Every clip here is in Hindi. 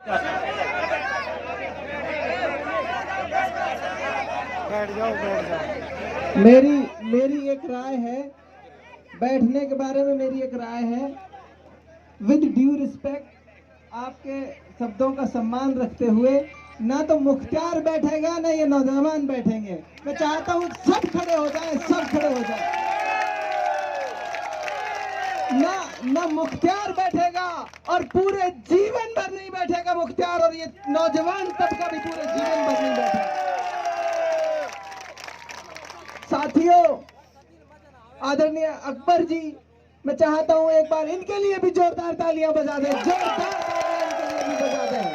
बैठ जाओ बैठ जाओ। मेरी एक राय है, बैठने के बारे में मेरी एक राय है, विद ड्यू रिस्पेक्ट, आपके शब्दों का सम्मान रखते हुए, ना तो मुख्तियार बैठेगा ना ये नौजवान बैठेंगे। मैं चाहता हूँ सब खड़े हो जाएं, सब खड़े हो जाएं। ना मुख्तियार बैठेगा और पूरे जीवन भर नहीं बैठेगा मुख्तियार, और ये नौजवान तबका भी पूरे जीवन भर नहीं बैठेगा। साथियों, आदरणीय अकबर जी, मैं चाहता हूं एक बार इनके लिए भी जोरदार तालियां बजा दें, जोरदार तालियां इनके लिए भी बजा दें।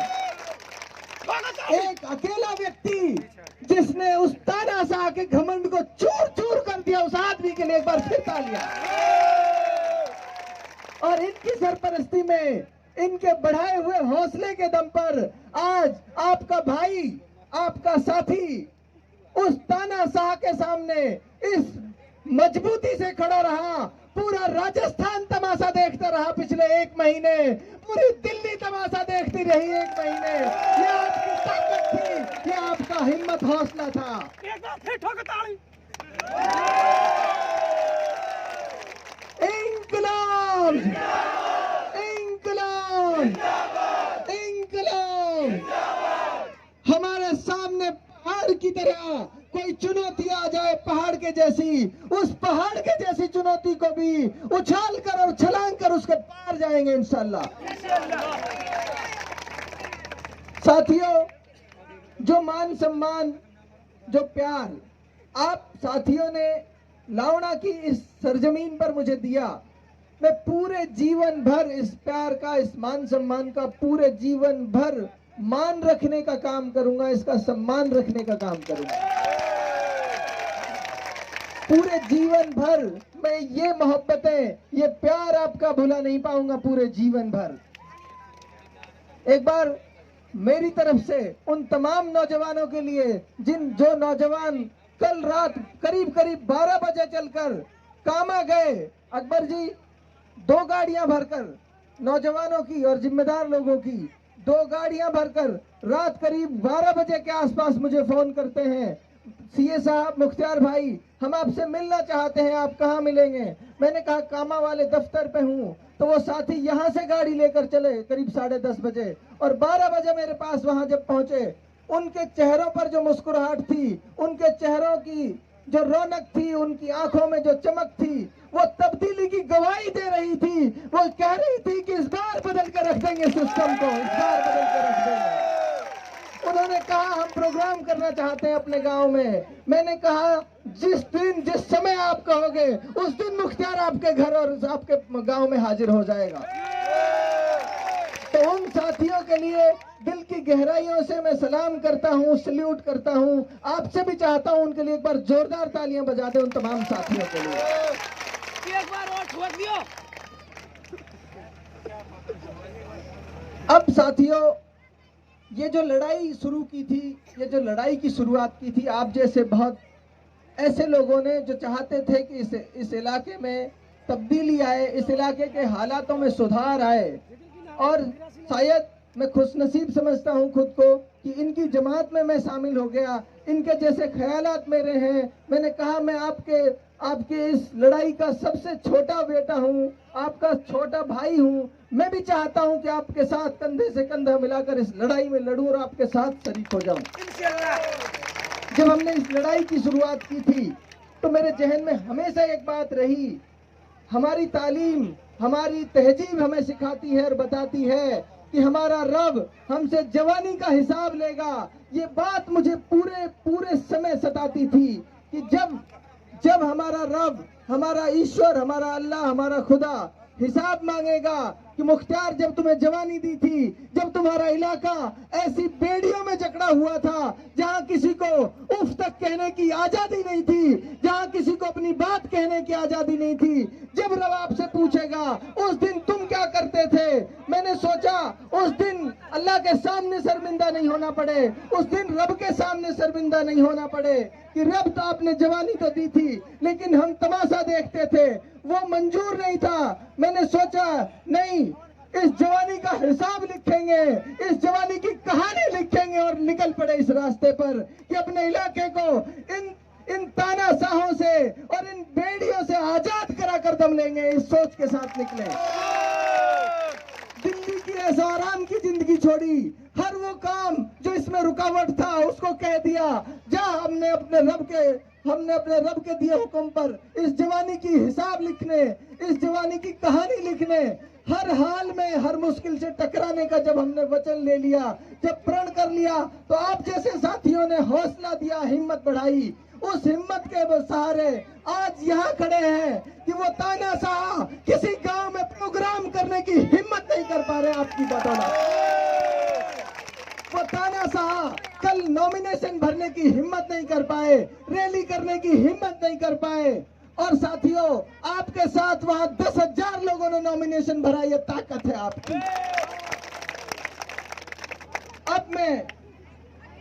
एक अकेला व्यक्ति जिसने उस तानाशाह के घमंड को चूर चूर कर दिया, उस आदमी के लिए एक बार फिर तालियां। और इनकी सरपरस्ती में, इनके बढ़ाए हुए हौसले के दम पर आज आपका भाई, आपका साथी उस तानाशाह के सामने इस मजबूती से खड़ा रहा। पूरा राजस्थान तमाशा देखता रहा पिछले 1 महीने, पूरी दिल्ली तमाशा देखती रही 1 महीने। ये आपकी ताकत थी, ये आपका हिम्मत हौसला था। इंकलाब, इंकलाब, इंकलाब। हमारे सामने पहाड़ की तरह कोई चुनौती आ जाए, पहाड़ के जैसी, उस पहाड़ के जैसी चुनौती को भी उछाल कर और छलांग कर उसके पार जाएंगे इंशाल्लाह। साथियों, जो मान सम्मान, जो प्यार आप साथियों ने लावड़ा की इस सरजमीन पर मुझे दिया, मैं पूरे जीवन भर इस प्यार का, इस मान सम्मान का पूरे जीवन भर मान रखने का काम करूंगा, इसका सम्मान रखने का काम करूंगा। पूरे जीवन भर मैं ये मोहब्बतें, ये प्यार आपका भुला नहीं पाऊंगा पूरे जीवन भर। एक बार मेरी तरफ से उन तमाम नौजवानों के लिए जो नौजवान कल रात करीब 12 बजे चलकर कामा गए, अकबर जी 2 गाड़ियां भरकर नौजवानों की और जिम्मेदार लोगों की 2 गाड़ियां भरकर रात करीब 12 बजे के आसपास मुझे फोन करते हैं, सीए साहब, मुख्तियार भाई, हम आपसे मिलना चाहते हैं, आप कहाँ मिलेंगे? मैंने कहा कामा वाले दफ्तर पे हूँ। तो वो साथी यहाँ से गाड़ी लेकर चले करीब 10:30 बजे, और 12 बजे मेरे पास वहां जब पहुंचे, उनके चेहरों पर जो मुस्कुराहट थी, उनके चेहरों की जो रौनक थी, उनकी आंखों में जो चमक थी, वो तब्दीली की गवाही दे रही थी। वो कह रही थी कि इस बार बदल कर रख देंगे सिस्टम को, इस बार बदल कर रख देंगे। उन्होंने कहा हम प्रोग्राम करना चाहते हैं अपने गांव में। मैंने कहा जिस दिन जिस समय आप कहोगे उस दिन मुख्तियार आपके घर और आपके गांव में हाजिर हो जाएगा। तो उन साथियों के लिए दिल की गहराइयों से मैं सलाम करता हूं, सल्यूट करता हूं। आपसे भी चाहता हूं उनके लिए एक बार जोरदार तालियां बजा दें, उन तमाम साथियों के लिए। एक बार और ठोक दियो। अब साथियों, ये जो लड़ाई शुरू की थी, ये जो लड़ाई की शुरुआत की थी, आप जैसे बहुत ऐसे लोगों ने जो चाहते थे कि इस इलाके में तब्दीली आए, इस इलाके के हालातों में सुधार आए। और शायद मैं खुशनसीब समझता हूं खुद को कि इनकी जमात में मैं शामिल हो गया, इनके जैसे ख्यालात मेरे हैं। मैंने कहा मैं आपके इस लड़ाई का सबसे छोटा बेटा हूं, आपका छोटा भाई हूं। मैं भी चाहता हूं कि आपके साथ कंधे से कंधा मिलाकर इस लड़ाई में लड़ूं और आपके साथ शरीक हो जाऊं। जब हमने इस लड़ाई की शुरुआत की थी तो मेरे जहन में हमेशा एक बात रही, हमारी तालीम, हमारी तहजीब हमें सिखाती है और बताती है कि हमारा रब हमसे जवानी का हिसाब लेगा। ये बात मुझे पूरे समय सताती थी कि जब हमारा रब, हमारा ईश्वर, हमारा अल्लाह, हमारा खुदा हिसाब मांगेगा कि मुख्तियार जब तुम्हें जवानी दी थी, जब तुम्हारा इलाका ऐसी बेड़ियों में जकड़ा हुआ था जहां किसी को उफ तक कहने की आजादी नहीं थी, जहां किसी को अपनी बात कहने की आजादी नहीं थी, जब रब आपसे पूछेगा उस दिन तुम क्या करते थे? मैंने सोचा उस दिन अल्लाह के सामने शर्मिंदा नहीं होना पड़े, उस दिन रब के सामने शर्मिंदा नहीं होना पड़े कि रब तो आपने जवानी तो दी थी लेकिन हम तमाशा देखते थे, वो मंजूर नहीं था। मैंने सोचा नहीं, इस जवानी का हिसाब लिखेंगे, इस जवानी की कहानी लिखेंगे और निकल पड़े इस रास्ते पर कि अपने इलाके को इन तानाशाहों से और इन बेड़ियों से आजाद करा कर दम लेंगे। इस सोच के साथ निकले। दिल्ली की ऐसा आराम की जिंदगी छोड़ी, हर वो काम जो इसमें रुकावट था उसको कह दिया जा। हमने अपने रब के दिए हुक्म पर इस जवानी की हिसाब लिखने, इस जवानी की कहानी लिखने, हर हाल में हर मुश्किल से टकराने का जब हमने वचन ले लिया, जब प्रण कर लिया, तो आप जैसे साथियों ने हौसला दिया, हिम्मत बढ़ाई। उस हिम्मत के सहारे आज यहाँ खड़े हैं कि वो तानाशाह किसी गांव में प्रोग्राम करने की हिम्मत नहीं कर पा रहे। आपकी बदौलत वो तानाशाह कल नॉमिनेशन भरने की हिम्मत नहीं कर पाए, रैली करने की हिम्मत नहीं कर पाए। और साथियों, आपके साथ वहां 10,000 लोगों ने नॉमिनेशन भरा। ये ताकत है आपकी। अब मैं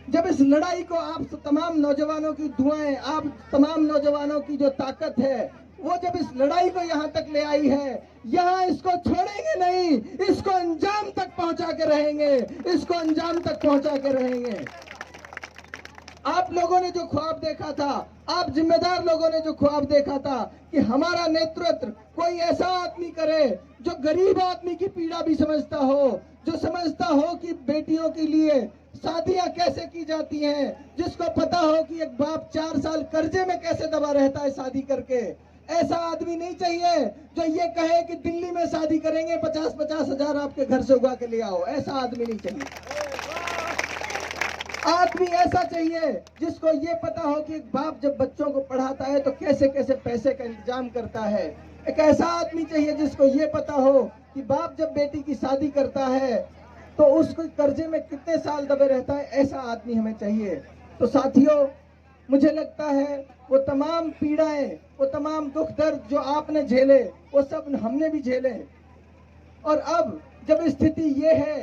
जब इस लड़ाई को आप तमाम नौजवानों की दुआएं, आप तमाम नौजवानों की जो ताकत है, वो जब इस लड़ाई को यहाँ तक ले आई है, यहाँ इसको छोड़ेंगे नहीं, इसको अंजाम तक पहुंचा के रहेंगे, इसको अंजाम तक पहुंचा के रहेंगे। आप लोगों ने जो ख्वाब देखा था, आप जिम्मेदार लोगों ने जो ख्वाब देखा था कि हमारा नेतृत्व कोई ऐसा आदमी करे जो गरीब आदमी की पीड़ा भी समझता हो, जो समझता हो कि बेटियों के लिए शादियां कैसे की जाती हैं, जिसको पता हो कि एक बाप 4 साल कर्जे में कैसे दबा रहता है शादी करके। ऐसा आदमी नहीं चाहिए जो ये कहे कि दिल्ली में शादी करेंगे, 50-50 हजार आपके घर से उगा के ले आओ। ऐसा आदमी नहीं चाहिए। आदमी ऐसा चाहिए जिसको ये पता हो कि एक बाप जब बच्चों को पढ़ाता है तो कैसे कैसे पैसे का इंतजाम करता है। एक ऐसा आदमी चाहिए जिसको ये पता हो कि बाप जब बेटी की शादी करता है तो उसको कर्जे में कितने साल दबे रहता है। ऐसा आदमी हमें चाहिए। तो साथियों, मुझे लगता है वो तमाम पीड़ाएं, वो तमाम दुख दर्द जो आपने झेले, वो सब हमने भी झेले। और अब जब स्थिति ये है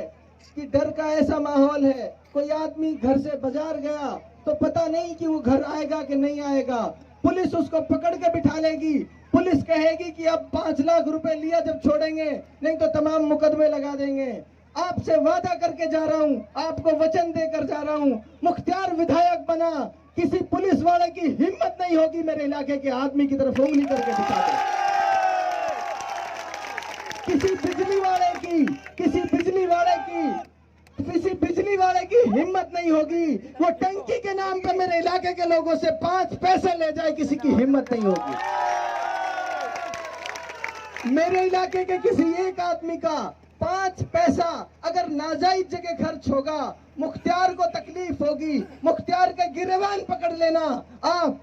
कि डर का ऐसा माहौल है, कोई आदमी घर से बाजार गया तो पता नहीं कि वो घर आएगा कि नहीं आएगा। पुलिस उसको पकड़ के बिठा लेगी, पुलिस कहेगी कि अब 5 लाख रुपए लिया जब छोड़ेंगे, नहीं तो तमाम मुकदमे लगा देंगे। आपसे वादा करके जा रहा हूं, आपको वचन देकर जा रहा हूं, मुख्तियार विधायक बना, किसी पुलिस वाले की हिम्मत नहीं होगी मेरे इलाके के आदमी की तरफ उंगली करके दिखा दे। किसी बिजली वाले की हिम्मत नहीं होगी, वो टंकी के नाम पे मेरे इलाके के लोगों से 5 पैसे ले जाए, किसी की हिम्मत नहीं होगी। मेरे इलाके के किसी एक आदमी का 5 पैसा अगर नाजायज जगह खर्च होगा, मुख्तियार को तकलीफ होगी। मुख्तियार के गिरेबान पकड़ लेना, आप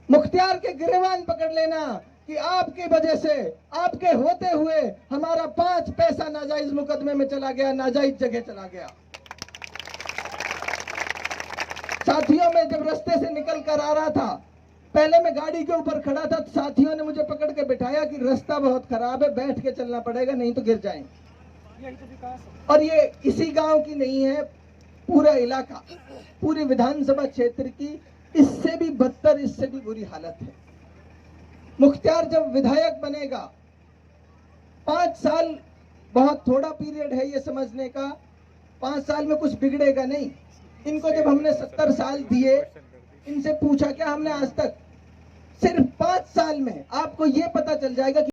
मुख्तियार के गिरेबान पकड़ लेना कि आपकी वजह से, आपके होते हुए हमारा 5 पैसा नाजायज मुकदमे में चला गया, नाजायज जगह चला गया। साथियों, मैं जब रास्ते से निकल कर आ रहा था, पहले मैं गाड़ी के ऊपर खड़ा था, तो साथियों ने मुझे पकड़ के बिठाया कि रास्ता बहुत खराब है, बैठ के चलना पड़ेगा, नहीं तो गिर जाएंगे। और ये इसी गांव की नहीं है, पूरा इलाका, पूरी विधानसभा क्षेत्र की इससे भी बदतर, इससे भी बुरी हालत है। मुख्तियार जब विधायक बनेगा, 5 साल बहुत थोड़ा पीरियड है ये समझने का, 5 साल में कुछ बिगड़ेगा नहीं। इनको जब हमने 70 साल दिए, इनसे पूछा क्या हमने आज तक, सिर्फ 5 साल में आपको ये पता चल जाएगा कि